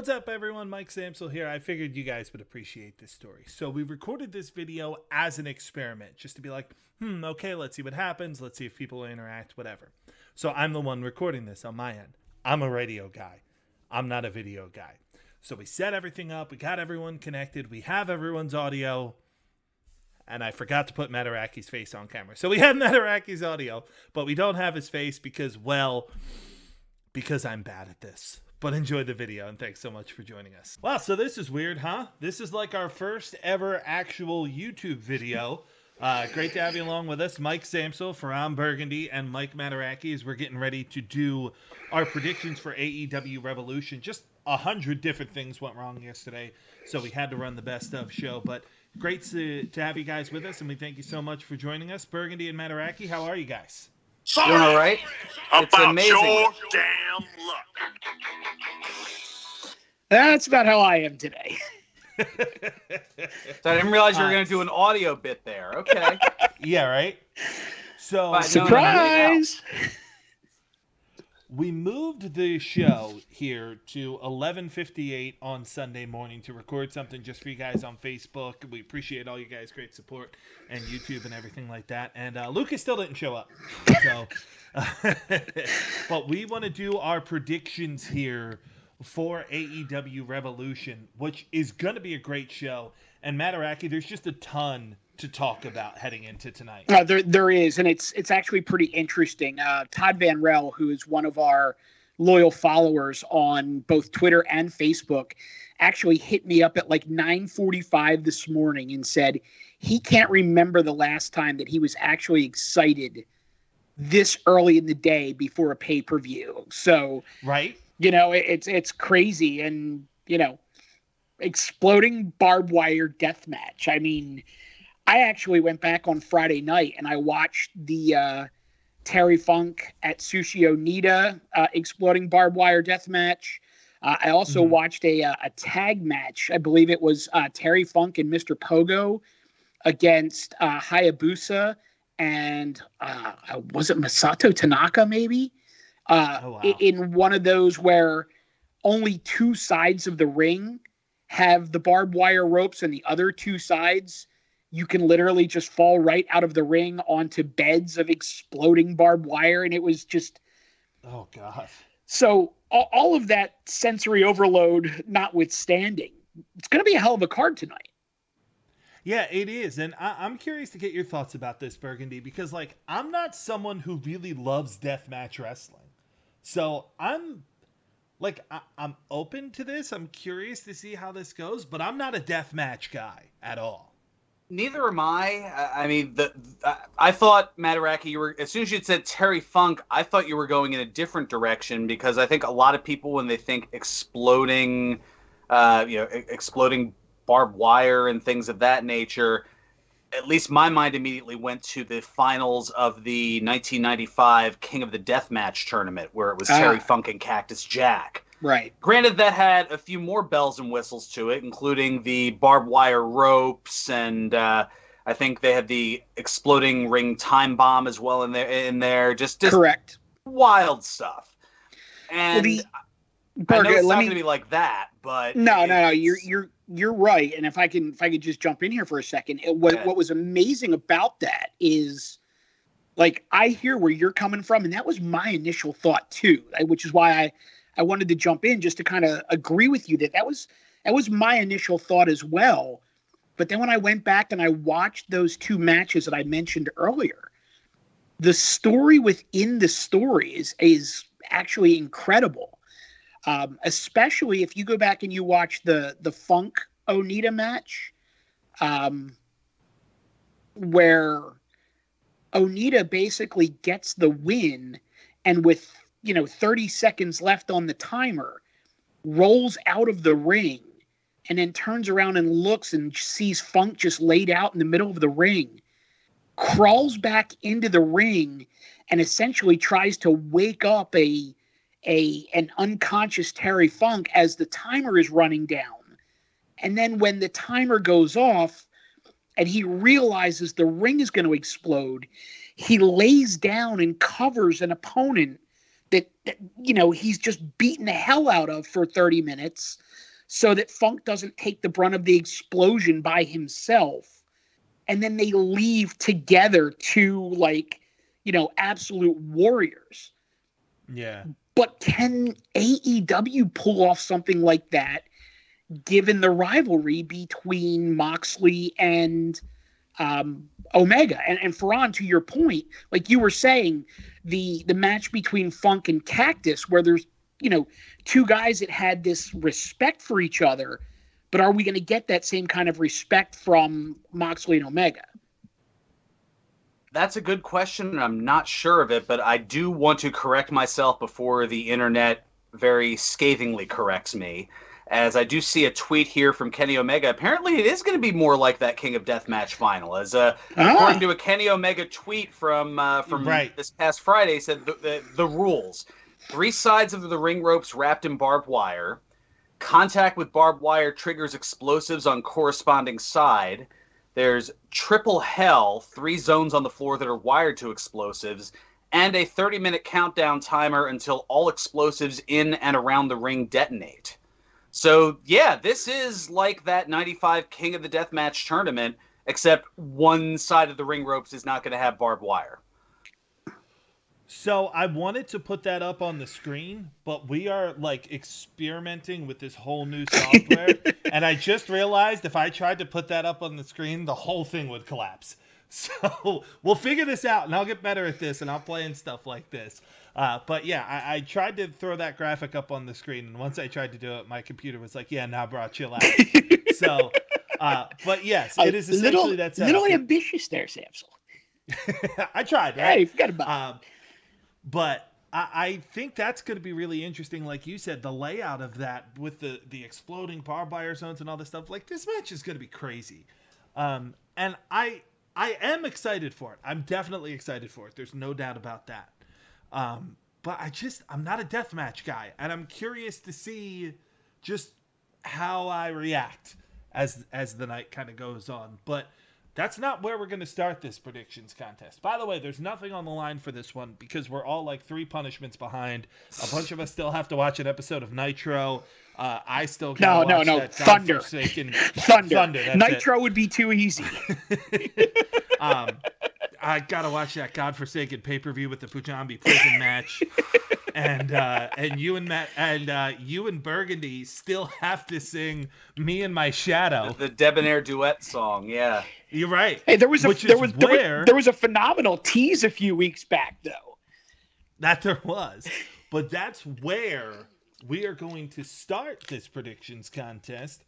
What's up, everyone? Mike Samsel here. I figured you guys would appreciate this story. So we recorded this video as an experiment, just to be like, okay, let's see what happens. Let's see if people interact, whatever. So I'm the one recording this on my end. I'm a radio guy. I'm not a video guy. So we set everything up. We got everyone connected. We have everyone's audio. And I forgot to put Materacky's face on camera. So we have Materacky's audio, but we don't have his face because I'm bad at this. But enjoy the video, and thanks so much for joining us. Wow, so this is weird, huh? This is like our first ever actual YouTube video. Great to have you along with us. Mike Samsel, Fearon Burgundy, and Mike Materacky as we're getting ready to do our predictions for AEW Revolution. Just 100 different things went wrong yesterday, so we had to run the best of show. But great to have you guys with us, and we thank you so much for joining us. Burgundy and Materacky, how are you guys? Doing all right. It's amazing. Your damn luck. That's about how I am today. So I didn't realize you were going to do an audio bit there. Okay. Yeah, right? So Surprise! We moved the show here to 11:58 on Sunday morning to record something just for you guys on Facebook. We appreciate all you guys' great support and YouTube and everything like that. And Lucas still didn't show up. So, but we want to do our predictions here for AEW Revolution, which is going to be a great show. And Materacky, there's just a ton to talk about heading into tonight. There is, and it's actually pretty interesting. Todd Van Rel, who is one of our loyal followers on both Twitter and Facebook, actually hit me up at like 9:45 this morning and said he can't remember the last time that he was actually excited this early in the day before a pay-per-view. So, right? It's crazy, and exploding barbed wire death match. I mean, I actually went back on Friday night and I watched the Terry Funk at Sushi Onita exploding barbed wire death match. I also watched a tag match. I believe it was Terry Funk and Mr. Pogo against Hayabusa and was it Masato Tanaka maybe? In one of those where only two sides of the ring have the barbed wire ropes and the other two sides you can literally just fall right out of the ring onto beds of exploding barbed wire. And it was just, oh God. So all of that sensory overload notwithstanding, it's going to be a hell of a card tonight. Yeah, it is. And I'm curious to get your thoughts about this, Burgundy, because I'm not someone who really loves deathmatch wrestling. So I'm open to this. I'm curious to see how this goes, but I'm not a deathmatch guy at all. Neither am I. I mean, I thought, Materacky, you were, as soon as you said Terry Funk, I thought you were going in a different direction, because I think a lot of people, when they think exploding barbed wire and things of that nature, at least my mind immediately went to the finals of the 1995 King of the Deathmatch tournament, where it was Terry Funk and Cactus Jack. Right. Granted, that had a few more bells and whistles to it, including the barbed wire ropes, and I think they had the exploding ring time bomb as well in there. Just correct. Wild stuff. And I know it's not going to be like that, but no, you're right. And if I could just jump in here for a second, what was amazing about that is, I hear where you're coming from, and that was my initial thought too, which is why I wanted to jump in just to kind of agree with you that was my initial thought as well. But then when I went back and I watched those two matches that I mentioned earlier, the story within the story is actually incredible. Especially if you go back and you watch the Funk Onita match, where Onita basically gets the win, and with 30 seconds left on the timer, rolls out of the ring and then turns around and looks and sees Funk just laid out in the middle of the ring, crawls back into the ring and essentially tries to wake up an unconscious Terry Funk as the timer is running down. And then when the timer goes off and he realizes the ring is going to explode, he lays down and covers an opponent that he's just beating the hell out of for 30 minutes so that Funk doesn't take the brunt of the explosion by himself. And then they leave together to absolute warriors. Yeah. But can AEW pull off something like that given the rivalry between Moxley and Omega? And Fearon, to your point, like you were saying, the match between Funk and Cactus, where there's two guys that had this respect for each other, but are we going to get that same kind of respect from Moxley and Omega? That's a good question, and I'm not sure of it, but I do want to correct myself before the internet very scathingly corrects me, as I do see a tweet here from Kenny Omega. Apparently it is going to be more like that King of Deathmatch final, as according to a Kenny Omega tweet from this past Friday, said the rules: 3 sides of the ring ropes wrapped in barbed wire, contact with barbed wire triggers explosives on corresponding side, there's triple hell, 3 zones on the floor that are wired to explosives, and a 30-minute countdown timer until all explosives in and around the ring detonate. So, yeah, this is like that 95 King of the Deathmatch tournament, except one side of the ring ropes is not going to have barbed wire. So I wanted to put that up on the screen, but we are experimenting with this whole new software. And I just realized if I tried to put that up on the screen, the whole thing would collapse. So we'll figure this out, and I'll get better at this, and I'll play in stuff like this. But yeah, I tried to throw that graphic up on the screen, and once I tried to do it, my computer was like, yeah, nah, bro, chill out. So, but yes, it is essentially that setup. Little ambitious there, Samsel. I tried, right? Hey, you forgot about it. But I think that's going to be really interesting. Like you said, the layout of that with the exploding barbed wire zones and all this stuff, this match is going to be crazy. And I am excited for it. I'm definitely excited for it. There's no doubt about that. But I'm not a deathmatch guy, and I'm curious to see just how I react as the night kind of goes on. But that's not where we're going to start this predictions contest. By the way, there's nothing on the line for this one because we're all 3 punishments behind. A bunch of us still have to watch an episode of Nitro. I still gotta watch that Thunder. godforsaken Thunder. Nitro would be too easy. I gotta watch that godforsaken pay-per-view with the Pujambi prison match. And you and Matt and you and Burgundy still have to sing "Me and My Shadow," the Debonair duet song. Yeah, you're right. Hey, there was a phenomenal tease a few weeks back, though. That there was, but that's where we are going to start this predictions contest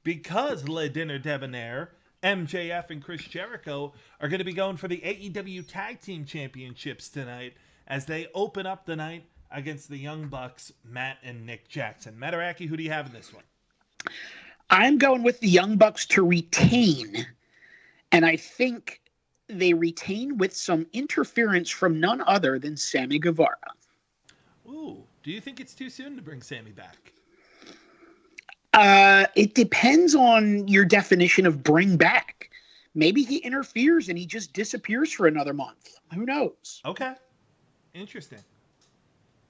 because Le Dinner Debonair, MJF, and Chris Jericho are going to be going for the AEW Tag Team Championships tonight as they open up the night against the Young Bucks, Matt and Nick Jackson. Materacky, who do you have in this one? I'm going with the Young Bucks to retain, and I think they retain with some interference from none other than Sammy Guevara. Ooh, do you think it's too soon to bring Sammy back? It depends on your definition of bring back. Maybe he interferes and he just disappears for another month. Who knows? Okay. Interesting.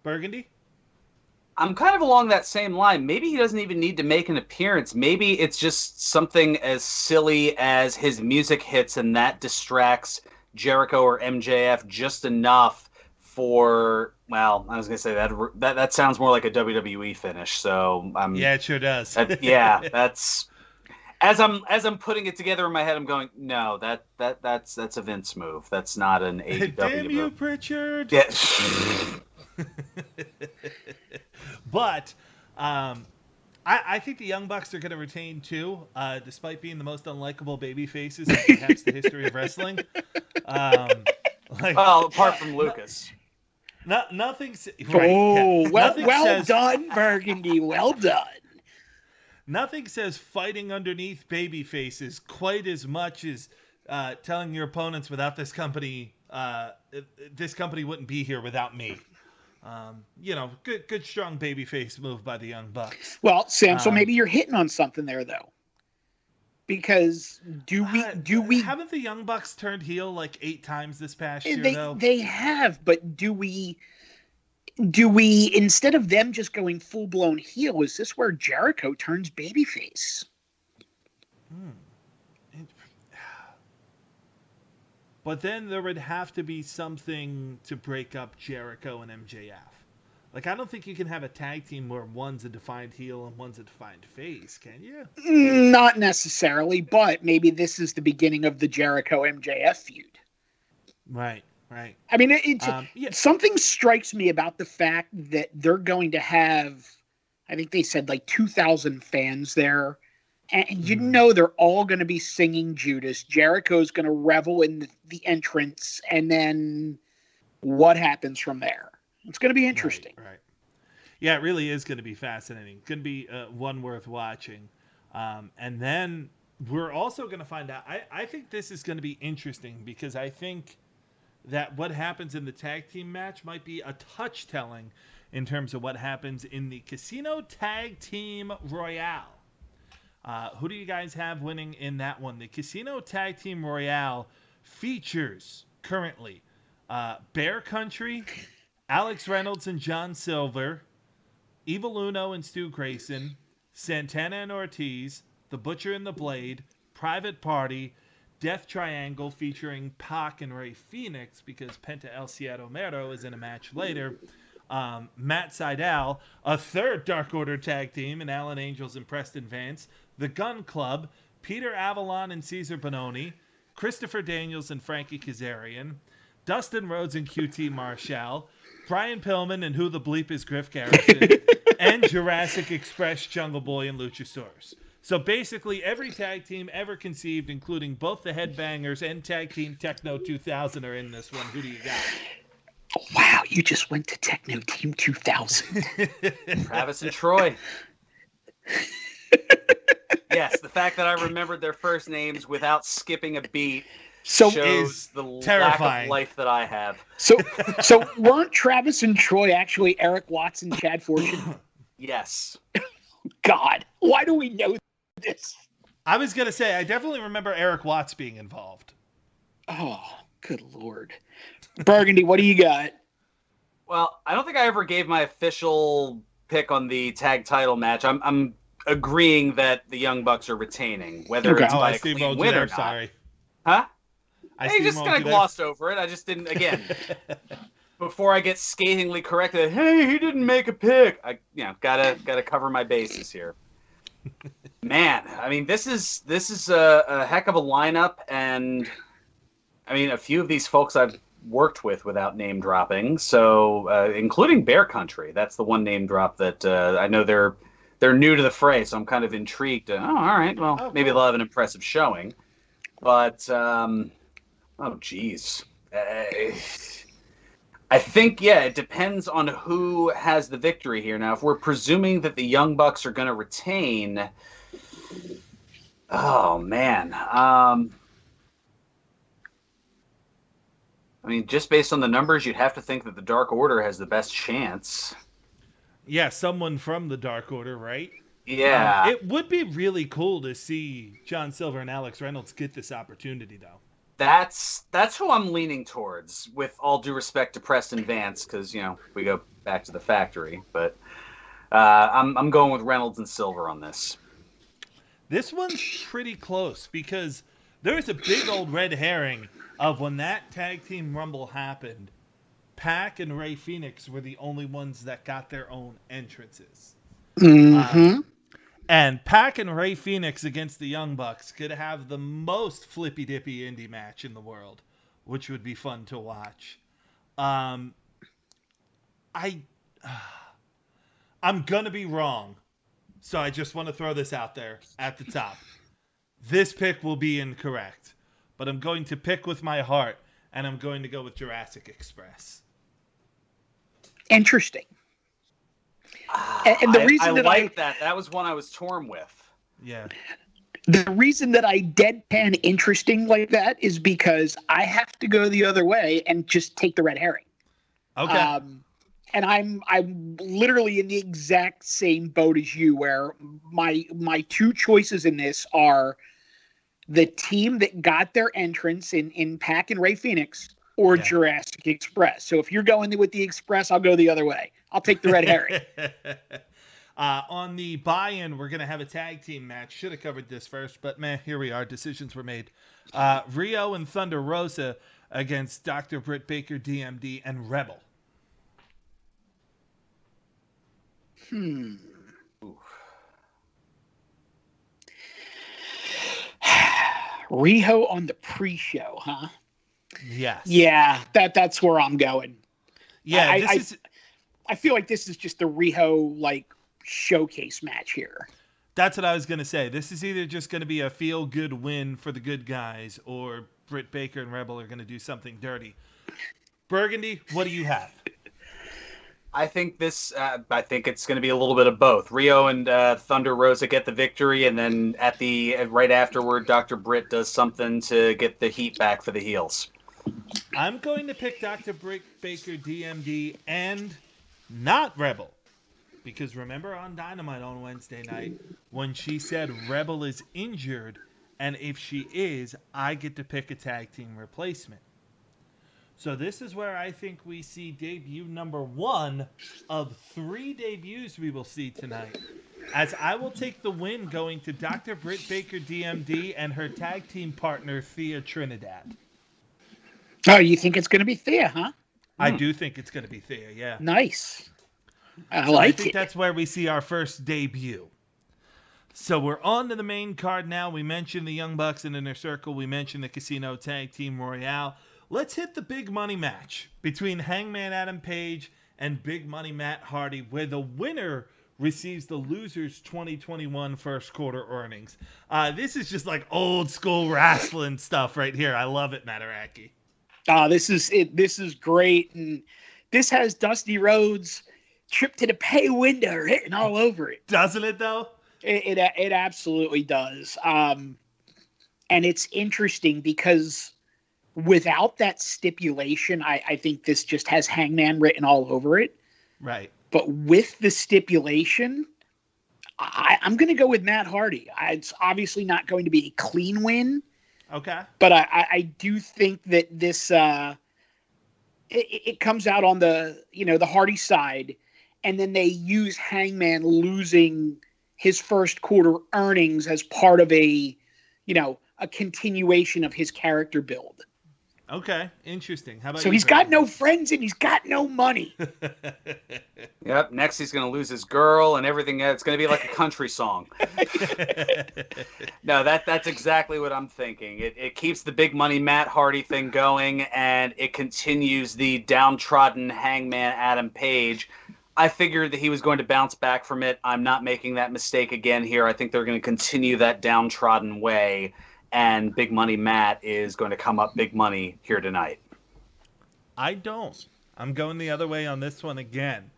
Burgundy? I'm kind of along that same line. Maybe he doesn't even need to make an appearance. Maybe it's just something as silly as his music hits and that distracts Jericho or MJF just enough for, well, I was going to say that sounds more like a WWE finish. So yeah, it sure does. That's as I'm putting it together in my head, I'm going, no, that's a Vince move. That's not an AEW Damn move. you, Pritchard. Yeah. But I think the Young Bucks are going to retain too, despite being the most unlikable baby faces in perhaps the history of wrestling. Well, apart from Lucas. Nothing's right. Oh, well done, Burgundy. Well done. Nothing says fighting underneath baby faces quite as much as telling your opponents without this company wouldn't be here without me. Good strong babyface move by the Young Bucks. Well, Sam, so maybe you're hitting on something there, though. Because do we haven't the Young Bucks turned heel 8 times this past year? Though they have, but do we? do we, instead of them just going full-blown heel, is this where Jericho turns babyface? But then there would have to be something to break up Jericho and MJF. Like, I don't think you can have a tag team where one's a defined heel and one's a defined face, can you? Not necessarily, but maybe this is the beginning of the Jericho MJF feud. Right, right. I mean, something strikes me about the fact that they're going to have, I think they said like 2,000 fans there. And you know they're all going to be singing Judas. Jericho's going to revel in the entrance. And then what happens from there? It's going to be interesting. Right. Yeah, it really is going to be fascinating. Going to be one worth watching. And then we're also going to find out. I think this is going to be interesting because I think that what happens in the tag team match might be a touch telling in terms of what happens in the Casino Tag Team Royale. Who do you guys have winning in that one? The Casino Tag Team Royale features currently Bear Country, Alex Reynolds and John Silver, Evil Uno and Stu Grayson, Santana and Ortiz, The Butcher and the Blade, Private Party, Death Triangle featuring Pac and Rey Fenix because Penta El Cielo Mero is in a match later. Matt Sydal, a third Dark Order tag team, and Alan Angels and Preston Vance, The Gun Club, Peter Avalon and Cesar Bononi, Christopher Daniels and Frankie Kazarian, Dustin Rhodes and QT Marshall, Brian Pillman and Who the Bleep is Griff Garrison, and Jurassic Express, Jungle Boy, and Luchasaurus. So basically every tag team ever conceived, including both the Headbangers and Tag Team Techno 2000 are in this one. Who do you got? Wow, you just went to Techno Team 2000. Travis and Troy. Yes, the fact that I remembered their first names without skipping a beat shows the terrifying. lack of life that I have. So weren't Travis and Troy actually Eric Watts and Chad Fortune? Yes. God, why do we know this? I was going to say, I definitely remember Eric Watts being involved. Oh, good Lord. Burgundy, what do you got? Well, I don't think I ever gave my official pick on the tag title match. I'm agreeing that the Young Bucks are retaining, whether it's by a clean win or not. Sorry. Huh? I just kind of glossed over it. I just didn't, again, before I get scathingly corrected, hey, he didn't make a pick. I gotta cover my bases here. Man, I mean, this is a heck of a lineup, and I mean, a few of these folks I've worked with without name dropping, so including Bear Country. That's the one name drop that I know they're new to the fray, so I'm kind of intrigued. All right, well, maybe they'll have an impressive showing. But, geez. I think, it depends on who has the victory here. Now, if we're presuming that the Young Bucks are going to retain, oh, man. I mean, just based on the numbers, you'd have to think that the Dark Order has the best chance. Yeah, someone from the Dark Order, right? Yeah. It would be really cool to see John Silver and Alex Reynolds get this opportunity, though. That's who I'm leaning towards, with all due respect to Preston Vance, because, we go back to the factory. But I'm going with Reynolds and Silver on this. This one's pretty close, because there's a big old red herring of when that Tag Team Rumble happened, Pac and Rey Fenix were the only ones that got their own entrances. Mm-hmm. And Pac and Rey Fenix against the Young Bucks could have the most flippy-dippy indie match in the world, which would be fun to watch. I'm going to be wrong, so I just want to throw this out there at the top. This pick will be incorrect, but I'm going to pick with my heart, and I'm going to go with Jurassic Express. Interesting. And the reason that was one I was torn with. Yeah. The reason that I deadpan interesting like that is because I have to go the other way and just take the red herring. Okay. And I'm literally in the exact same boat as you, where my two choices in this are the team that got their entrance in Pac and Rey Fenix, or Jurassic Express. So if you're going with the Express, I'll go the other way. I'll take the red herring. On the buy-in, we're going to have a tag team match. Should have covered this first, but here we are. Decisions were made. Rio and Thunder Rosa against Dr. Britt Baker, DMD, and Rebel. Riho on the pre-show, huh? Yes. Yeah, that's where I'm going. Yeah, I feel like this is just the Riho showcase match here. That's what I was going to say. This is either just going to be a feel-good win for the good guys, or Britt Baker and Rebel are going to do something dirty. Burgundy, what do you have? I think it's going to be a little bit of both. Rio and Thunder Rosa get the victory, and then right afterward, Dr. Britt does something to get the heat back for the heels. I'm going to pick Dr. Britt Baker, DMD, and not Rebel. Because remember on Dynamite on Wednesday night, when she said Rebel is injured, and if she is, I get to pick a tag team replacement. So this is where I think we see debut number 1 of 3 debuts we will see tonight. As I will take the win going to Dr. Britt Baker, DMD, and her tag team partner, Thea Trinidad. Oh, you think it's going to be Thea, huh? I do think it's going to be Thea, yeah. Nice. I think that's where we see our first debut. So we're on to the main card now. We mentioned the Young Bucks and Inner Circle. We mentioned the Casino Tag Team Royale. Let's hit the big money match between Hangman Adam Page and Big Money Matt Hardy, where the winner receives the loser's 2021 first quarter earnings. This is just like old school Rasslin stuff right here. I love it, Materacky. This is it. This is great, and this has Dusty Rhodes' trip to the pay window written all over it. Doesn't it though? It absolutely does. And it's interesting because without that stipulation, I think this just has Hangman written all over it. Right. But with the stipulation, I'm going to go with Matt Hardy. It's obviously not going to be a clean win. Okay. But I do think that this it comes out on the the Hardy side, and then they use Hangman losing his first quarter earnings as part of a continuation of his character build. Okay, interesting. How about so he's got no friends and he's got no money. Yep. Next, he's going to lose his girl and everything. It's going to be like a country song. No, that's exactly what I'm thinking. It keeps the big money Matt Hardy thing going, and it continues the downtrodden Hangman Adam Page. I figured that he was going to bounce back from it. I'm not making that mistake again here. I think they're going to continue that downtrodden way. And Big Money Matt is going to come up big money here tonight. I don't. I'm going the other way on this one again.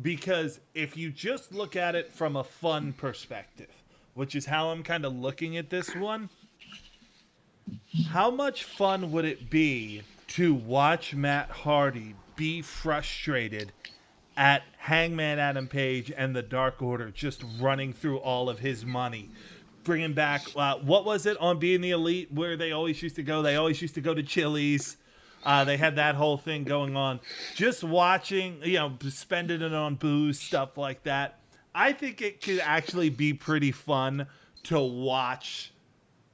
Because if you just look at it from a fun perspective, which is how I'm kind of looking at this one, how much fun would it be to watch Matt Hardy be frustrated at Hangman Adam Page and the Dark Order just running through all of his money? Bringing back, what was it on Being the Elite where they always used to go? They always used to go to Chili's. They had that whole thing going on. Just watching, spending it on booze, stuff like that. I think it could actually be pretty fun to watch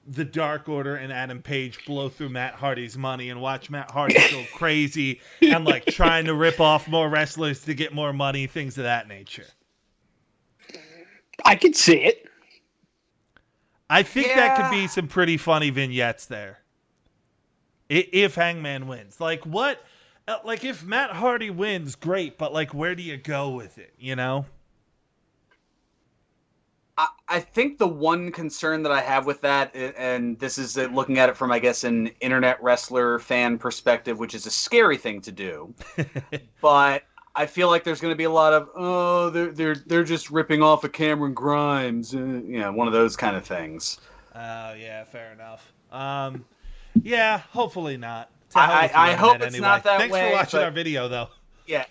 the Dark Order and Adam Page blow through Matt Hardy's money and watch Matt Hardy go crazy and trying to rip off more wrestlers to get more money, things of that nature. I could see it. I think that could be some pretty funny vignettes there. If Hangman wins. If Matt Hardy wins, great, but where do you go with it, I think the one concern that I have with that, and this is looking at it from, I guess, an internet wrestler fan perspective, which is a scary thing to do, but I feel like there's going to be a lot of, they're just ripping off of Cameron Grimes, one of those kind of things. Oh, yeah, fair enough. Yeah, hopefully not. I hope it's not that way. Thanks for watching our video, though. Yeah.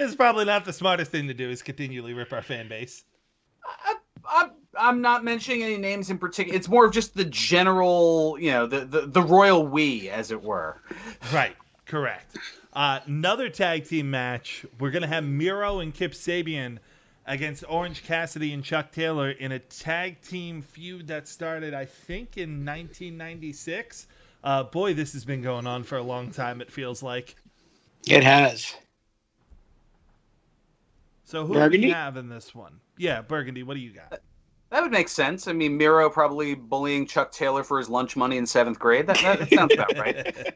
It's probably not the smartest thing to do is continually rip our fan base. I'm not mentioning any names in particular. It's more of just the general, the royal we, as it were. Right. Correct. Another tag team match. We're going to have Miro and Kip Sabian against Orange Cassidy and Chuck Taylor in a tag team feud that started, I think, in 1996. Boy, this has been going on for a long time, it feels like. It has. So who Burgundy? do we have in this one? Yeah, Burgundy, what do you got? That would make sense. I mean, Miro probably bullying Chuck Taylor for his lunch money in 7th grade. That sounds about right.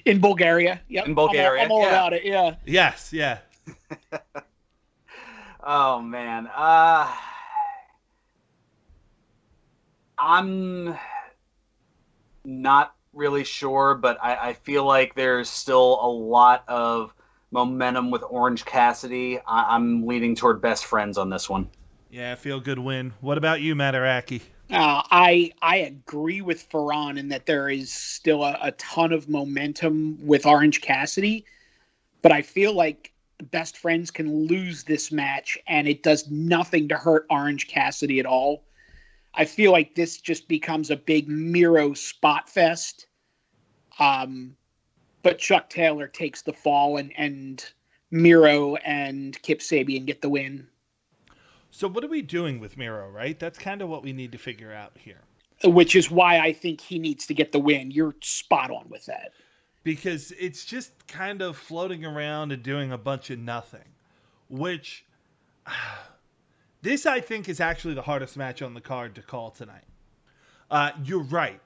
In Bulgaria. Yep. In Bulgaria. I'm all about it, yeah. Yes, yeah. Oh, man. I'm not really sure, but I feel like there's still a lot of momentum with Orange Cassidy. I'm leaning toward best friends on this one. Yeah, feel good win. What about you, Materacky? I agree with Fearon in that there is still a ton of momentum with Orange Cassidy, but I feel like best friends can lose this match and it does nothing to hurt Orange Cassidy at all. I feel like this just becomes a big Miro spot fest. But Chuck Taylor takes the fall and Miro and Kip Sabian get the win. So what are we doing with Miro, right? That's kind of what we need to figure out here. Which is why I think he needs to get the win. You're spot on with that. Because it's just kind of floating around and doing a bunch of nothing. Which, this I think is actually the hardest match on the card to call tonight. You're right.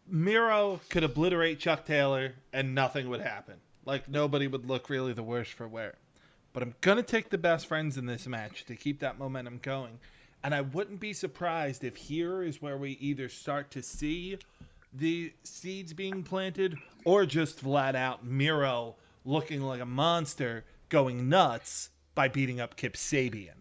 Miro could obliterate Chuck Taylor and nothing would happen. Like, nobody would look really the worse for wear. But I'm going to take the best friends in this match to keep that momentum going. And I wouldn't be surprised if here is where we either start to see the seeds being planted or just flat out Miro looking like a monster going nuts by beating up Kip Sabian.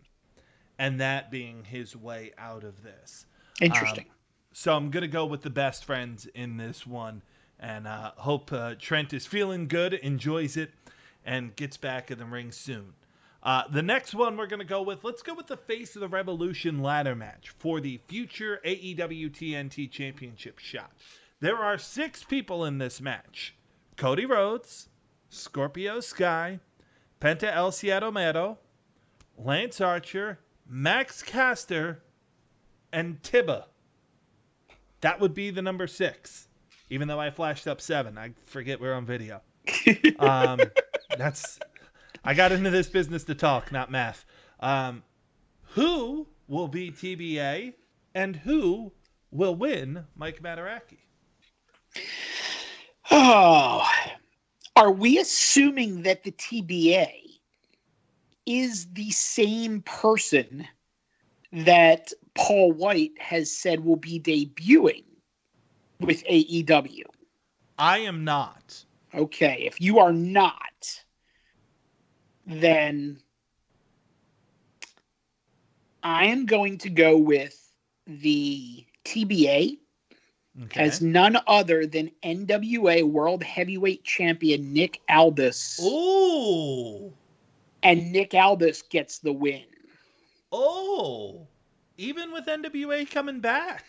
And that being his way out of this. Interesting. So I'm going to go with the best friends in this one. And hope Trent is feeling good, enjoys it, and gets back in the ring soon. The next one we're going to go with, let's go with the Face of the Revolution ladder match for the future AEW TNT Championship shot. There are 6 people in this match. Cody Rhodes, Scorpio Sky, Penta El Cielo, Lance Archer, Max Caster, and Tiba. That would be the number 6. Even though I flashed up 7. I forget we're on video. I got into this business to talk, not math. Who will be TBA and who will win Mike Materacky? Oh, are we assuming that the TBA is the same person that Paul White has said will be debuting with AEW? I am not. Okay, if you are not, then I am going to go with the TBA as none other than NWA World Heavyweight Champion Nick Aldis. Ooh. And Nick Aldis gets the win. Oh. Even with NWA coming back.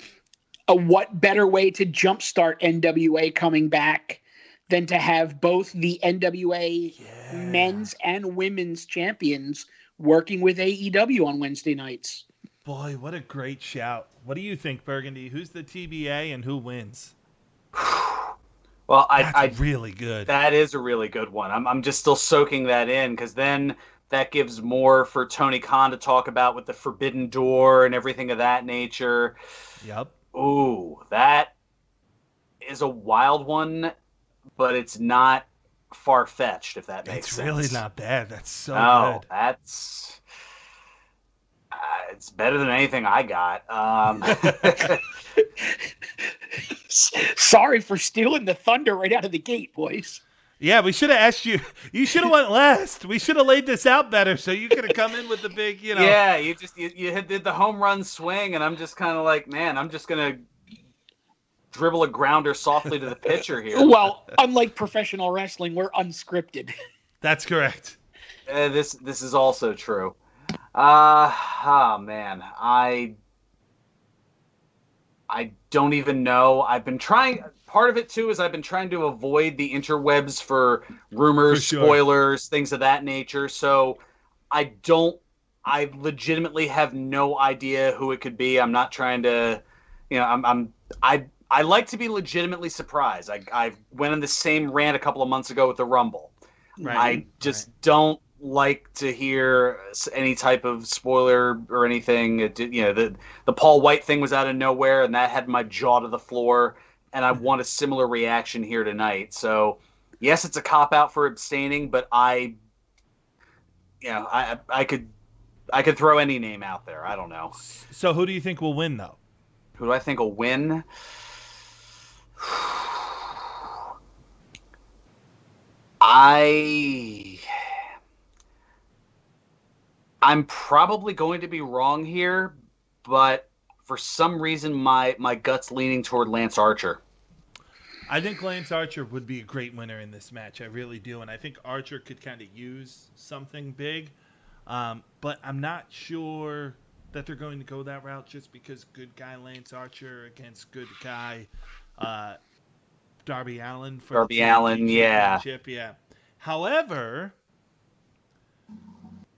What better way to jumpstart NWA coming back than to have both the NWA men's and women's champions working with AEW on Wednesday nights? Boy, what a great shout. What do you think, Burgundy? Who's the TBA and who wins? Well, That's really good. That is a really good one. I'm just still soaking that in because then that gives more for Tony Khan to talk about with the Forbidden Door and everything of that nature. Yep. Ooh, that is a wild one, but it's not far-fetched, if that makes sense. It's really not bad. That's so good. That's... it's better than anything I got. Sorry for stealing the thunder right out of the gate, boys. Yeah, we should have asked you. You should have went last. We should have laid this out better, so you could have come in with the big, Yeah, you did the home run swing, and I'm just kind of like, man, I'm just gonna dribble a grounder softly to the pitcher here. Well, unlike professional wrestling, we're unscripted. That's correct. This is also true. Man, I I don't even know. I've been trying. Part of it too is I've been trying to avoid the interwebs for rumors, For sure. spoilers, things of that nature. So I don't. I legitimately have no idea who it could be. I'm not trying to. I like to be legitimately surprised. I went on the same rant a couple of months ago with the Rumble. Right. I just don't like to hear any type of spoiler or anything. The Paul White thing was out of nowhere, and that had my jaw to the floor. And I want a similar reaction here tonight. So, yes, it's a cop out for abstaining, but I could throw any name out there. I don't know. So who do you think will win, though? Who do I think will win? I'm probably going to be wrong here, but for some reason my gut's leaning toward Lance Archer. I think Lance Archer would be a great winner in this match. I really do. And I think Archer could kind of use something big. But I'm not sure that they're going to go that route just because good guy Lance Archer against good guy Darby Allin for Darby the Allin, championship. Yeah. However,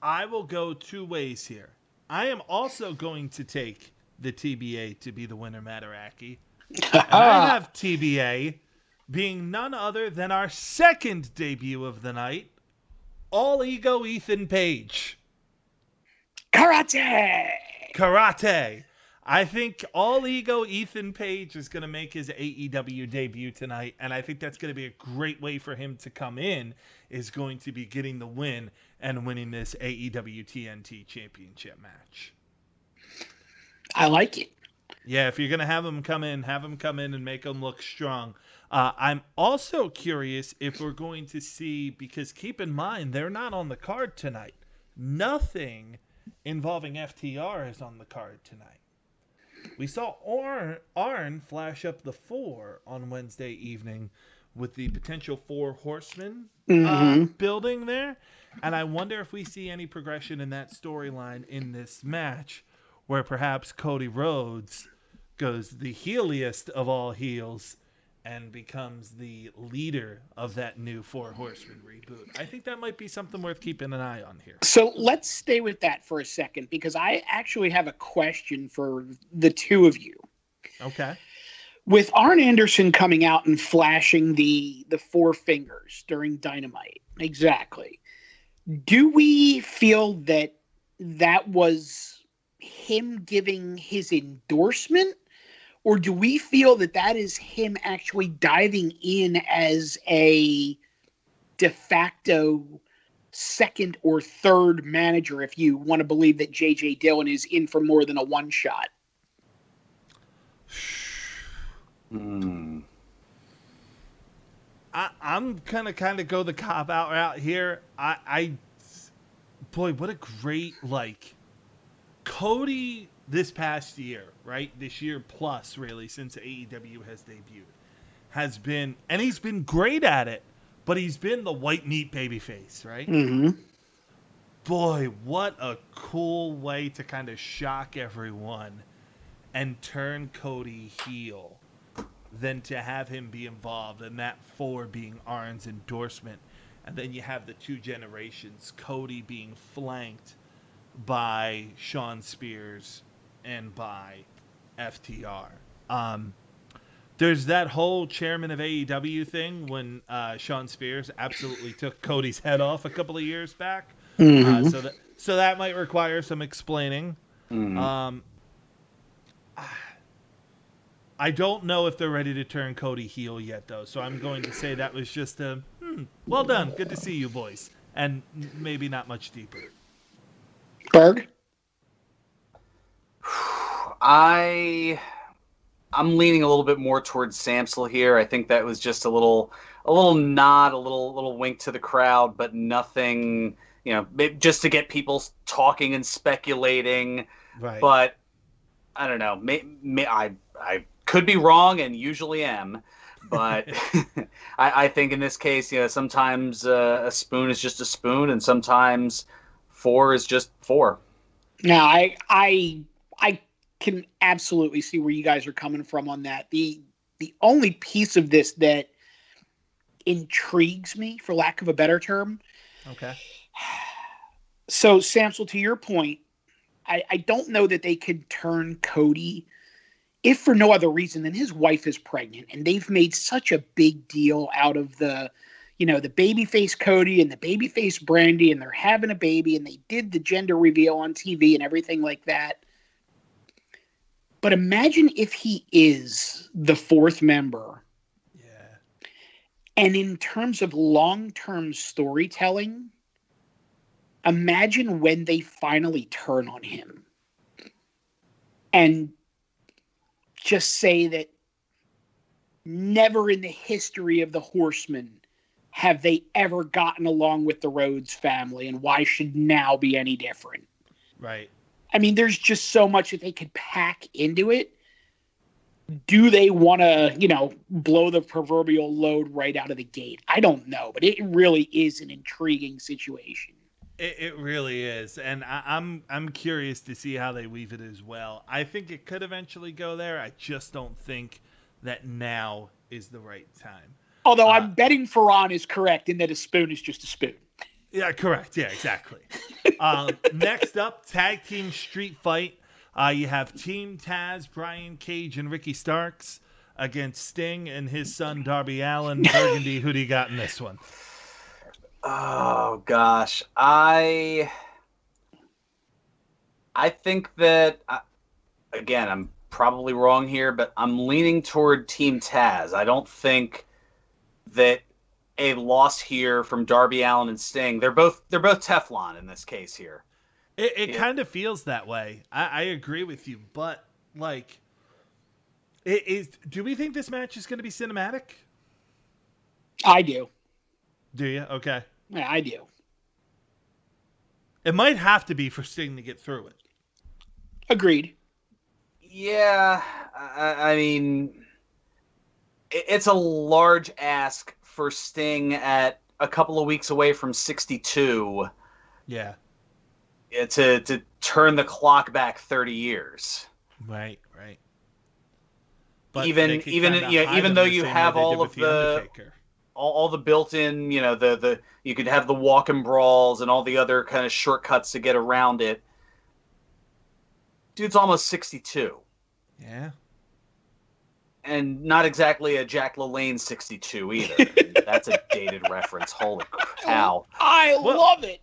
I will go two ways here. I am also going to take the TBA to be the winner, Materacky. And I have TBA being none other than our second debut of the night, All Ego Ethan Page. Karate. I think All Ego Ethan Page is going to make his AEW debut tonight, and I think that's going to be a great way for him to come in, is going to be getting the win and winning this AEW TNT Championship match. I like it. Yeah, if you're going to have him come in and make him look strong. I'm also curious if we're going to see, because keep in mind, they're not on the card tonight. Nothing involving FTR is on the card tonight. We saw Arn flash up the 4 on Wednesday evening with the potential 4 horsemen building there. And I wonder if we see any progression in that storyline in this match where perhaps Cody Rhodes goes the heeliest of all heels and becomes the leader of that new 4 Horsemen reboot. I think that might be something worth keeping an eye on here. So let's stay with that for a second, because I actually have a question for the two of you. Okay. With Arn Anderson coming out and flashing the 4 fingers during Dynamite, exactly, do we feel that that was him giving his endorsement? Or do we feel that that is him actually diving in as a de facto second or third manager, if you want to believe that J.J. Dillon is in for more than a one-shot? I'm gonna kind of go the cop-out route here. Boy, what a great, Cody this past year, right? This year plus, really, since AEW has debuted, has been, and he's been great at it, but he's been the white meat babyface, right? Mm-hmm. Boy, what a cool way to kind of shock everyone and turn Cody heel than to have him be involved, and that 4 being Arn's endorsement. And then you have the 2 generations, Cody being flanked by Shawn Spears and by FTR. There's that whole chairman of AEW thing when Shawn Spears absolutely took Cody's head off a couple of years back. Mm-hmm. So that might require some explaining. I don't know if they're ready to turn Cody heel yet, though. So I'm going to say that was just a well done, good to see you, boys, and maybe not much deeper. Berg? I'm leaning a little bit more towards Samsel here. I think that was just a little nod, a little wink to the crowd, but nothing, just to get people talking and speculating. Right. But I don't know. I could be wrong, and usually am. But I think in this case, sometimes a spoon is just a spoon, and sometimes 4 is just 4. Now, I can absolutely see where you guys are coming from on that. The only piece of this that intrigues me, for lack of a better term. Okay. So, Samsel, to your point, I don't know that they could turn Cody, if for no other reason than his wife is pregnant, and they've made such a big deal out of the babyface Cody and the babyface Brandy, and they're having a baby, and they did the gender reveal on TV and everything like that. But imagine if he is the fourth member. Yeah. And in terms of long-term storytelling, imagine when they finally turn on him and just say that never in the history of the Horsemen have they ever gotten along with the Rhodes family, and why should now be any different? Right. I mean, there's just so much that they could pack into it. Do they want to, blow the proverbial load right out of the gate? I don't know, but it really is an intriguing situation. It really is, and I'm curious to see how they weave it as well. I think it could eventually go there. I just don't think that now is the right time. Although I'm betting Fearon is correct in that a spoon is just a spoon. Yeah, correct. Yeah, exactly. Next up, tag team street fight. You have Team Taz, Brian Cage, and Ricky Starks against Sting and his son Darby Allin. Burgundy, who do you got in this one? Oh gosh, I think that again, I'm probably wrong here, but I'm leaning toward Team Taz. I don't think that a loss here from Darby Allin and Sting. They're both Teflon in this case here. It kind of feels that way. I agree with you, but like, do we think this match is going to be cinematic? I do. Do you? Okay. Yeah, I do. It might have to be for Sting to get through it. Agreed. Yeah, I mean, it's a large ask for Sting at a couple of weeks away from 62. Yeah. To turn the clock back 30 years. Right. But even though you have all of all the built-in, you could have the walk and brawls and all the other kind of shortcuts to get around it. Dude's almost 62. Yeah. And not exactly a Jack LaLanne 62 either. That's a dated reference. Holy cow. I love it.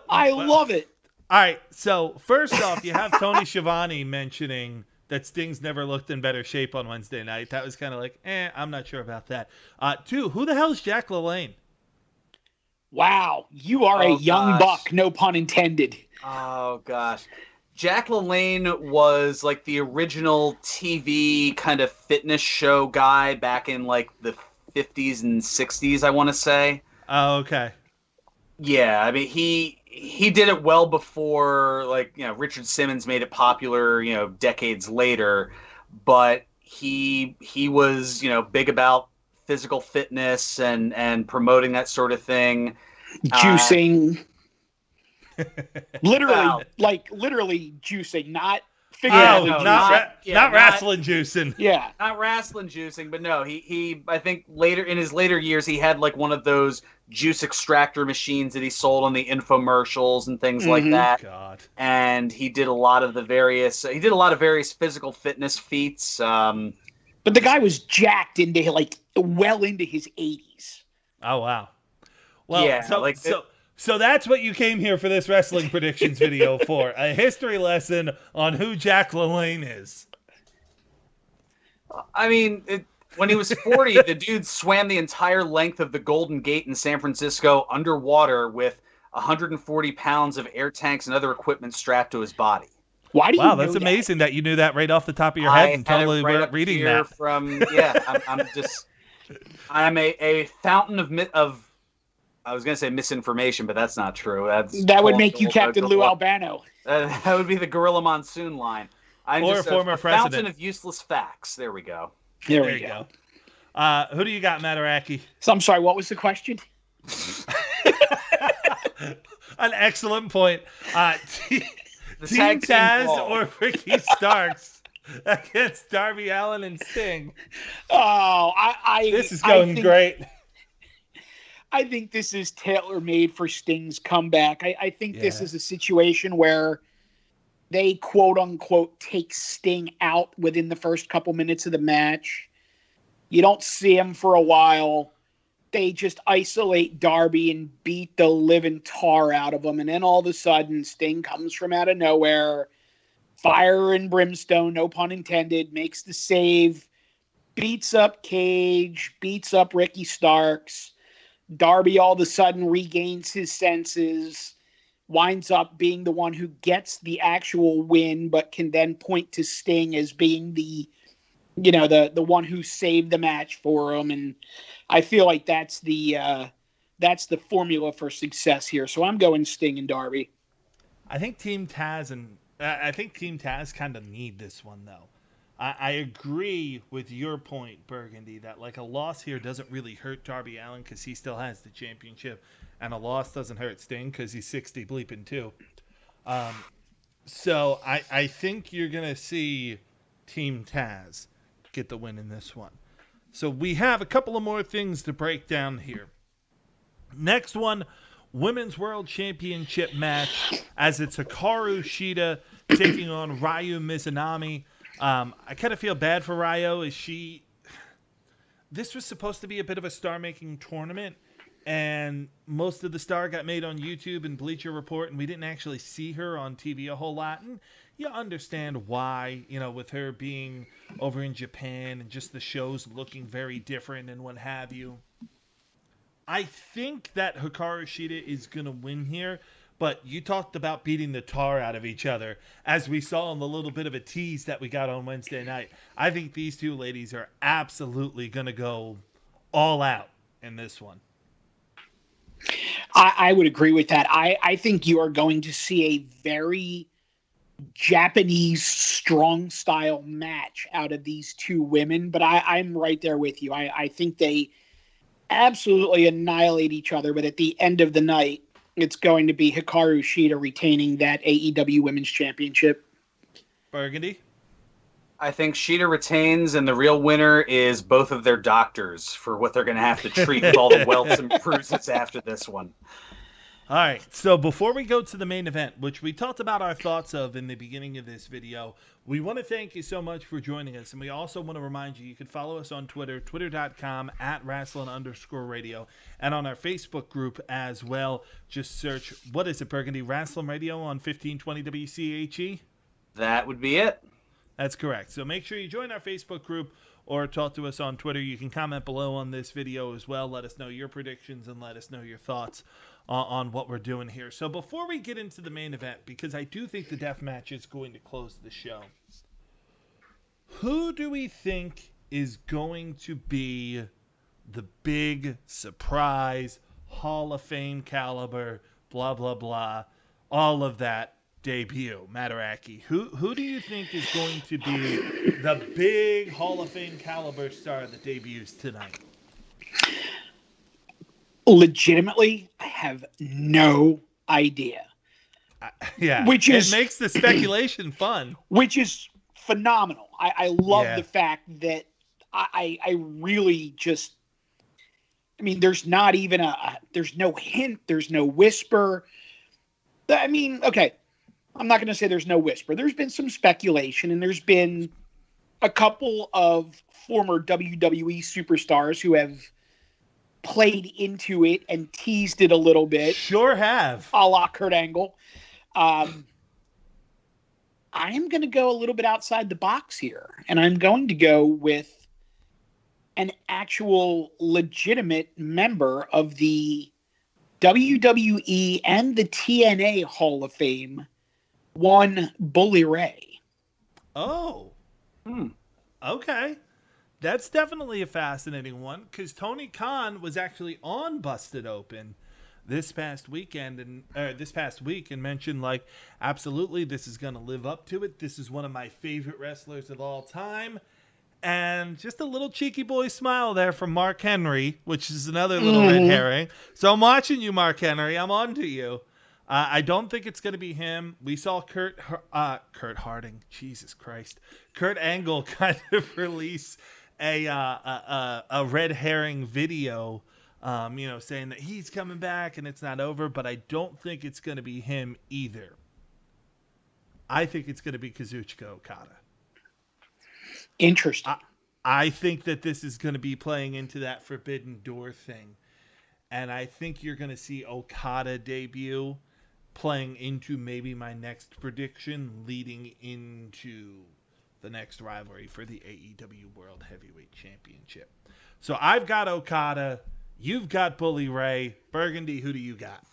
I love it. All right. So first off, you have Tony Schiavone mentioning that Sting's never looked in better shape on Wednesday night. That was kind of like, I'm not sure about that. Two, who the hell is Jack LaLanne? Wow. You are a young buck, no pun intended. Oh, gosh. Jack LaLanne was like the original TV kind of fitness show guy back in like the 50s and 60s, I want to say. Oh, okay. Yeah, I mean, he did it well before, Richard Simmons made it popular, decades later. But he was, big about physical fitness and promoting that sort of thing. Juicing. Literally juicing, not figuratively. Juicing. Not Rasslin juicing. Yeah. Not Rasslin juicing, but no, he I think in his later years he had like one of those juice extractor machines that he sold on the infomercials and things like that. God. And he did a lot of various physical fitness feats. But the guy was jacked into well into his 80s. Oh wow. Well, yeah, so that's what you came here for this wrestling predictions video for, a history lesson on who Jack LaLanne is. I mean, when he was 40, the dude swam the entire length of the Golden Gate in San Francisco underwater with 140 pounds of air tanks and other equipment strapped to his body. Why do you know that's amazing that you knew that right off the top of your head and totally weren't reading that. I'm a fountain of I was going to say misinformation, but that's not true. That would make you Captain Lou Albano. That would be the Gorilla Monsoon line. I'm or just a former president. Fountain of useless facts. There we go. There we go. Who do you got, Materacky? So I'm sorry, what was the question? An excellent point. The Team tag team Taz brawl. or Ricky Starks against Darby Allin and Sting. Oh, This is going great. I think this is tailor-made for Sting's comeback. I think this is a situation where they quote-unquote take Sting out within the first couple minutes of the match. You don't see him for a while. They just isolate Darby and beat the living tar out of him. And then all of a sudden, Sting comes from out of nowhere. Fire and brimstone, no pun intended, makes the save. Beats up Cage, beats up Ricky Starks. Darby all of a sudden regains his senses, winds up being the one who gets the actual win, but can then point to Sting as being the one who saved the match for him. And I feel like that's the formula for success here. So I'm going Sting and Darby. I think Team Taz kind of need this one though. I agree with your point, Burgundy, that like a loss here doesn't really hurt Darby Allin because he still has the championship, and a loss doesn't hurt Sting because he's 60 bleeping too. So I think you're gonna see Team Taz get the win in this one. So we have a couple of more things to break down here. Next one, Women's World Championship match, as it's Hikaru Shida taking on Ryu Mizunami. I kind of feel bad for Ryo. This was supposed to be a bit of a star-making tournament, and most of the star got made on YouTube and Bleacher Report, and we didn't actually see her on TV a whole lot. And you understand why, with her being over in Japan and just the shows looking very different and what have you. I think that Hikaru Shida is going to win here. But you talked about beating the tar out of each other, as we saw in the little bit of a tease that we got on Wednesday night. I think these two ladies are absolutely going to go all out in this one. I would agree with that. I think you are going to see a very Japanese strong style match out of these two women, but I'm right there with you. I think they absolutely annihilate each other, but at the end of the night, it's going to be Hikaru Shida retaining that AEW Women's Championship. Burgundy? I think Shida retains, and the real winner is both of their doctors for what they're going to have to treat with all the welts and bruises after this one. All right, so before we go to the main event, which we talked about our thoughts of in the beginning of this video, we want to thank you so much for joining us. And we also want to remind you can follow us on Twitter, twitter.com/Rasslin_radio, and on our Facebook group as well. Just search, what is it, Burgundy? Rasslin Radio on 1520 WCHE? That would be it. That's correct. So make sure you join our Facebook group or talk to us on Twitter. You can comment below on this video as well. Let us know your predictions and let us know your thoughts on what we're doing here. So before we get into the main event, because I do think the death match is going to close the show, who do we think is going to be the big surprise, Hall of Fame caliber, blah, blah, blah, all of that debut? Materacky, who do you think is going to be the big Hall of Fame caliber star that debuts tonight? Legitimately, I have no idea. Which makes the speculation fun. Which is phenomenal. I love the fact that I really just, I mean, there's not even there's no hint, there's no whisper. I mean, okay, I'm not going to say there's no whisper. There's been some speculation, and there's been a couple of former WWE superstars who have played into it and teased it a little bit. Sure have. A la Kurt Angle. I am going to go a little bit outside the box here, and I'm going to go with an actual legitimate member of the WWE and the TNA Hall of Fame, one Bully Ray. Oh. Okay. That's definitely a fascinating one, because Tony Khan was actually on Busted Open this past week and mentioned, like, absolutely, this is going to live up to it. This is one of my favorite wrestlers of all time. And just a little cheeky boy smile there from Mark Henry, which is another little red herring. So I'm watching you, Mark Henry. I'm on to you. I don't think it's going to be him. We saw Kurt Harding, Jesus Christ, Kurt Angle kind of release a red herring video, saying that he's coming back and it's not over. But I don't think it's going to be him either. I think it's going to be Kazuchika Okada. Interesting. I think that this is going to be playing into that Forbidden Door thing. And I think you're going to see Okada debut, playing into maybe my next prediction, leading into the next rivalry for the AEW World Heavyweight Championship. So I've got Okada. You've got Bully Ray. Burgundy, who do you got?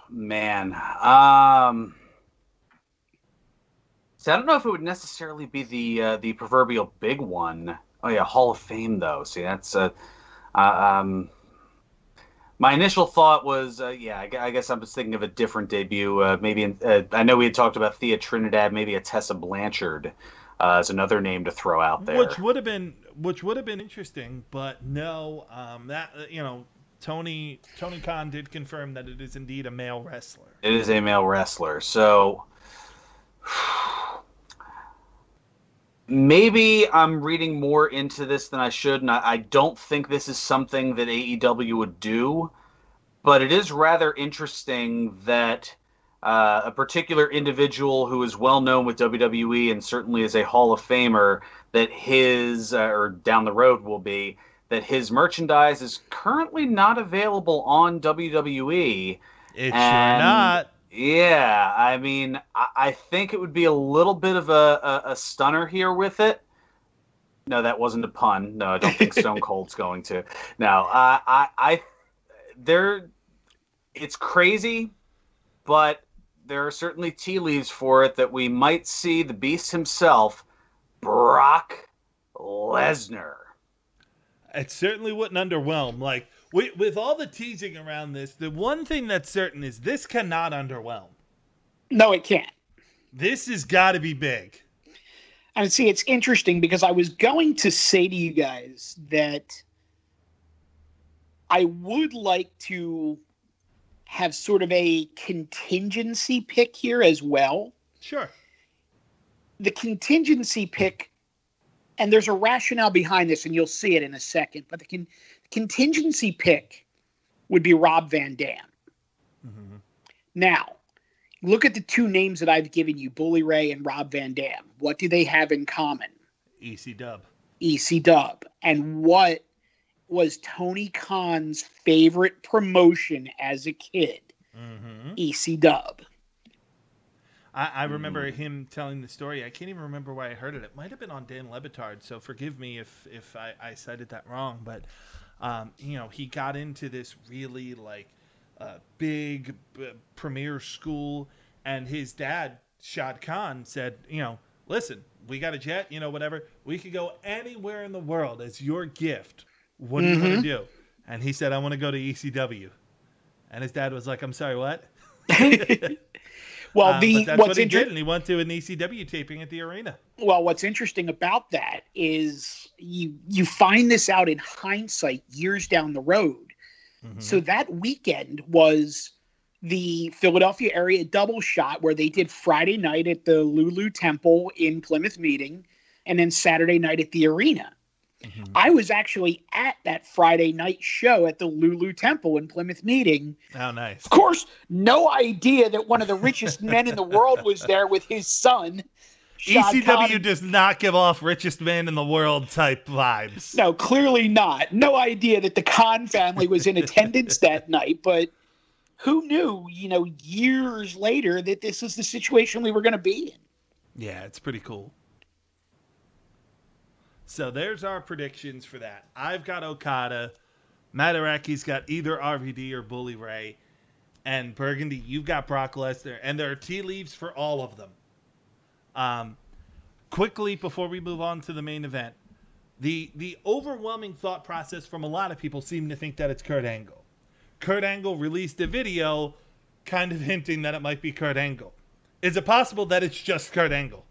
Man. So I don't know if it would necessarily be the proverbial big one. Oh, yeah, Hall of Fame, though. See, that's... my initial thought was, I guess I was thinking of a different debut. Maybe I know we had talked about Thea Trinidad, maybe a Tessa Blanchard is another name to throw out there, which would have been interesting. But no, Tony Khan did confirm that it is indeed a male wrestler. It is a male wrestler, so maybe I'm reading more into this than I should, and I don't think this is something that AEW would do, but it is rather interesting that a particular individual who is well known with WWE and certainly is a Hall of Famer, that his, or down the road will be, that his merchandise is currently not available on WWE. It's sure not. Yeah, I mean, I think it would be a little bit of a stunner here with it. No, that wasn't a pun. No, I don't think Stone Cold's going to. No, it's crazy, but there are certainly tea leaves for it that we might see the Beast himself, Brock Lesnar. It certainly wouldn't underwhelm. Like, with all the teasing around this, the one thing that's certain is this cannot underwhelm. No, it can't. This has got to be big. And see, it's interesting because I was going to say to you guys that I would like to have sort of a contingency pick here as well. Sure. The contingency pick, and there's a rationale behind this, and you'll see it in a second, but the contingency pick would be Rob Van Dam. Mm-hmm. Now, look at the two names that I've given you, Bully Ray and Rob Van Dam. What do they have in common? EC Dub. EC Dub. And what was Tony Khan's favorite promotion as a kid? Mm-hmm. EC Dub. I remember him telling the story. I can't even remember where I heard it. It might have been on Dan Le Batard, so forgive me if I cited that wrong. But, he got into this really, big premier school, and his dad, Shad Khan, said, listen, we got a jet, whatever. We could go anywhere in the world as your gift. What do you want to do? And he said, I want to go to ECW. And his dad was like, I'm sorry, what? Well, but that's what he did, and he went to an ECW taping at the arena. Well, what's interesting about that is you find this out in hindsight years down the road. Mm-hmm. So that weekend was the Philadelphia area double shot where they did Friday night at the Lulu Temple in Plymouth Meeting and then Saturday night at the arena. Mm-hmm. I was actually at that Friday night show at the Lulu Temple in Plymouth Meeting. Oh, nice. Of course, no idea that one of the richest men in the world was there with his son. ECW does not give off richest man in the world type vibes. No, clearly not. No idea that the Khan family was in attendance that night, but who knew, years later that this was the situation we were going to be in. Yeah, it's pretty cool. So there's our predictions for that. I've got Okada. Mataracky's got either RVD or Bully Ray. And Burgundy, you've got Brock Lesnar. And there are tea leaves for all of them. Quickly, before we move on to the main event, the overwhelming thought process from a lot of people seem to think that it's Kurt Angle. Kurt Angle released a video kind of hinting that it might be Kurt Angle. Is it possible that it's just Kurt Angle?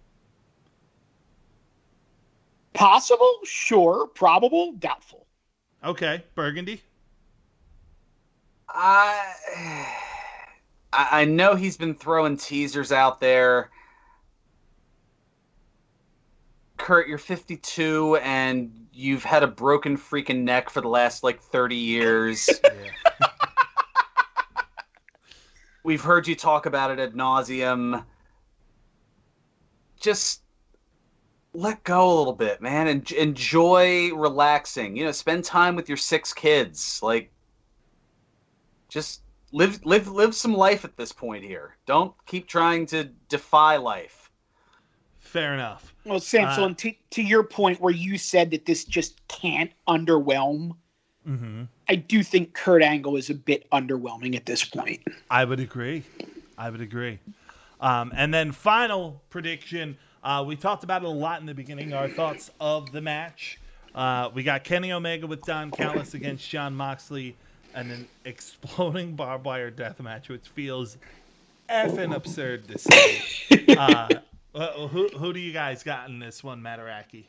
Possible, sure. Probable, doubtful. Okay, Burgundy. I know he's been throwing teasers out there. Kurt, you're 52 and you've had a broken freaking neck for the last 30 years. Yeah. We've heard you talk about it ad nauseum. Just let go a little bit, man, and enjoy relaxing. Spend time with your 6 kids. Just live some life at this point here. Don't keep trying to defy life. Fair enough. Well, Samsel, and to your point where you said that this just can't underwhelm, I do think Kurt Angle is a bit underwhelming at this point. I would agree. And then final prediction. We talked about it a lot in the beginning, our thoughts of the match. We got Kenny Omega with Don Callis against Jon Moxley and an exploding barbed wire death match, which feels effing absurd to say. Who do you guys got in this one, Materacky?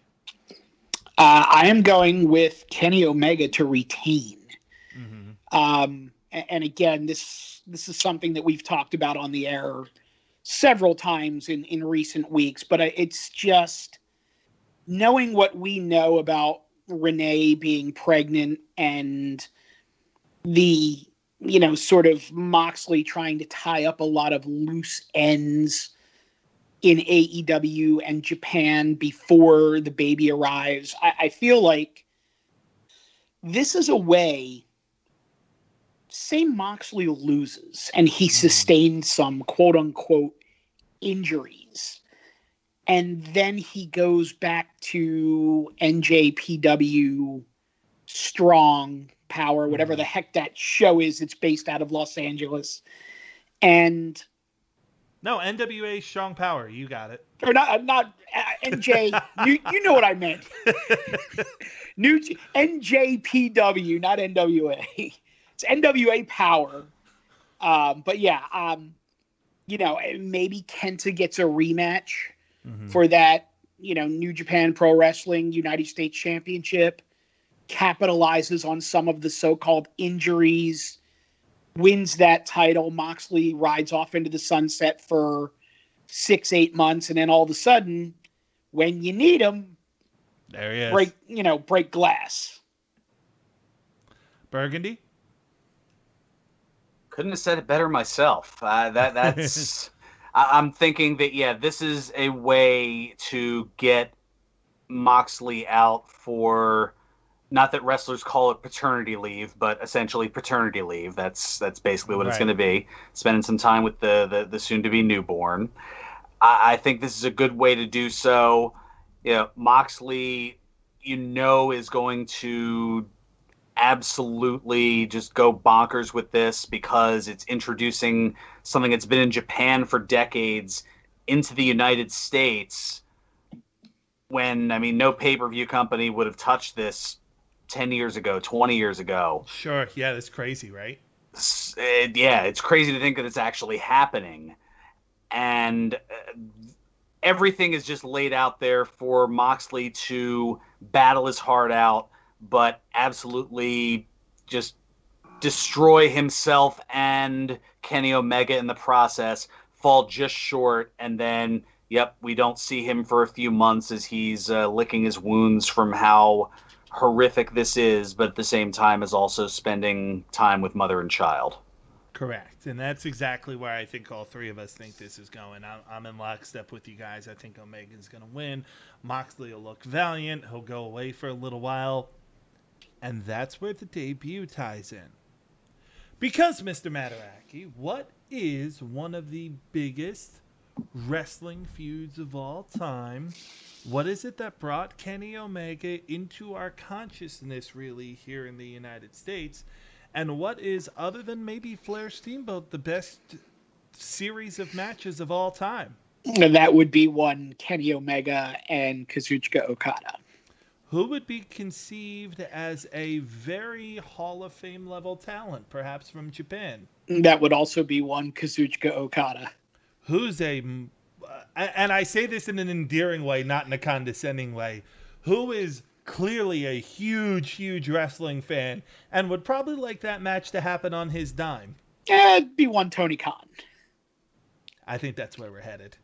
I am going with Kenny Omega to retain. And again, this is something that we've talked about on the air several times in recent weeks, but it's just knowing what we know about Renee being pregnant and the, sort of Moxley trying to tie up a lot of loose ends in AEW and Japan before the baby arrives. I feel like this is a way, say Moxley loses and he sustained some quote unquote injuries, and then he goes back to NJPW Strong Power, whatever the heck that show is. It's based out of Los Angeles. And no, NWA Strong Power. You got it. Or not NJ. you know what I meant. New NJPW, not NWA. It's NWA Power. But yeah, maybe Kenta gets a rematch for that, New Japan Pro Wrestling United States Championship, capitalizes on some of the so-called injuries, wins that title. Moxley rides off into the sunset for 6-8 months, and then all of a sudden, when you need him, there he is. Break glass. Burgundy? Couldn't have said it better myself. That's I'm thinking that, this is a way to get Moxley out for, not that wrestlers call it paternity leave, but essentially paternity leave. That's basically what it's going to be. Spending some time with the soon-to-be newborn. I think this is a good way to do so. Moxley, is going to absolutely just go bonkers with this because it's introducing something that's been in Japan for decades into the United States when, no pay-per-view company would have touched this 10 years ago, 20 years ago. Sure. Yeah, that's crazy, right? It's crazy to think that it's actually happening. And everything is just laid out there for Moxley to battle his heart out, but absolutely just destroy himself and Kenny Omega in the process, fall just short, and then, we don't see him for a few months as he's licking his wounds from how horrific this is, but at the same time is also spending time with mother and child. Correct. And that's exactly where I think all three of us think this is going. I'm in lockstep with you guys. I think Omega's going to win. Moxley will look valiant. He'll go away for a little while. And that's where the debut ties in. Because, Mr. Materacky, what is one of the biggest wrestling feuds of all time? What is it that brought Kenny Omega into our consciousness, really, here in the United States? And what is, other than maybe Flair Steamboat, the best series of matches of all time? And that would be one Kenny Omega and Kazuchika Okada. Who would be conceived as a very Hall of Fame level talent, perhaps from Japan? That would also be one Kazuchika Okada. Who's and I say this in an endearing way, not in a condescending way, who is clearly a huge wrestling fan and would probably like that match to happen on his dime. It'd be one Tony Khan. I think that's where we're headed.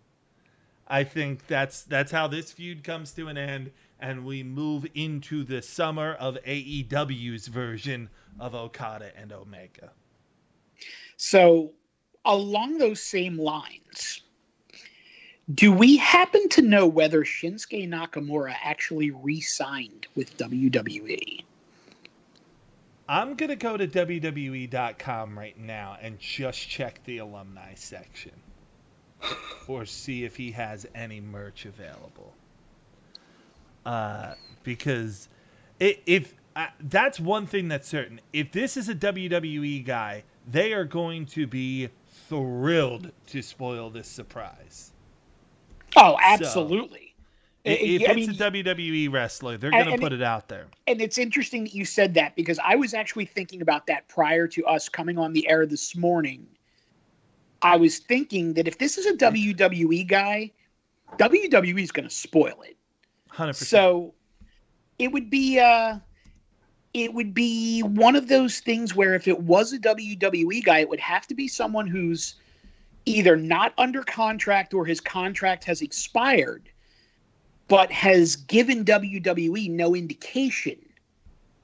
I think that's how this feud comes to an end, and we move into the summer of AEW's version of Okada and Omega. So, along those same lines, do we happen to know whether Shinsuke Nakamura actually re-signed with WWE? I'm going to go to WWE.com right now and just check the alumni section. Or see if he has any merch available. Because if that's one thing that's certain. If this is a WWE guy, they are going to be thrilled to spoil this surprise. Oh, absolutely. So, if it's a WWE wrestler, they're going to put it out there. And it's interesting that you said that, because I was actually thinking about that prior to us coming on the air this morning. I was thinking that if this is a WWE guy, WWE is going to spoil it. 100%. So it would be one of those things where if it was a WWE guy, it would have to be someone who's either not under contract or his contract has expired, but has given WWE no indication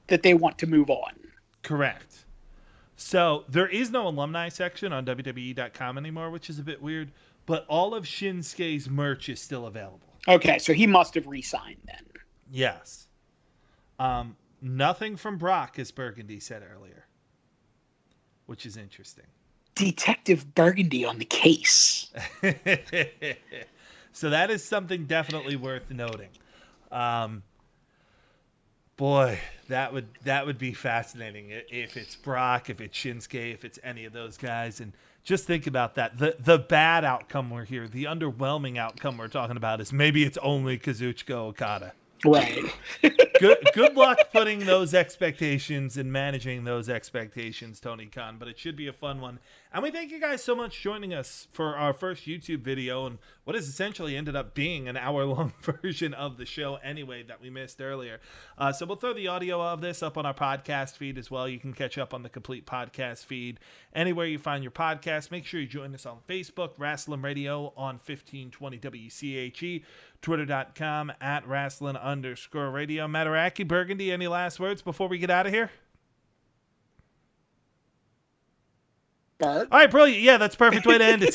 that they want to move on. Correct. So there is no alumni section on WWE.com anymore, which is a bit weird, but all of Shinsuke's merch is still available. Okay, so he must have re-signed then. Yes. Nothing from Brock, as Burgundy said earlier, which is interesting. Detective Burgundy on the case. So that is something definitely worth noting. Boy, that would be fascinating if it's Brock, if it's Shinsuke, if it's any of those guys. And just think about that. The bad outcome we're here, the underwhelming outcome we're talking about is maybe it's only Kazuchika Okada. Right. Good luck putting those expectations and managing those expectations, Tony Khan, but it should be a fun one. And we thank you guys so much joining us for our first YouTube video and what has essentially ended up being an hour-long version of the show anyway that we missed earlier. So we'll throw the audio of this up on our podcast feed as well. You can catch up on the complete podcast feed anywhere you find your podcast. Make sure you join us on Facebook, Rasslin Radio on 1520 WCHE, Twitter.com at Rasslin_radio. Materacky, Burgundy, any last words before we get out of here? Bart? All right, brilliant. Yeah, that's a perfect way to end it. See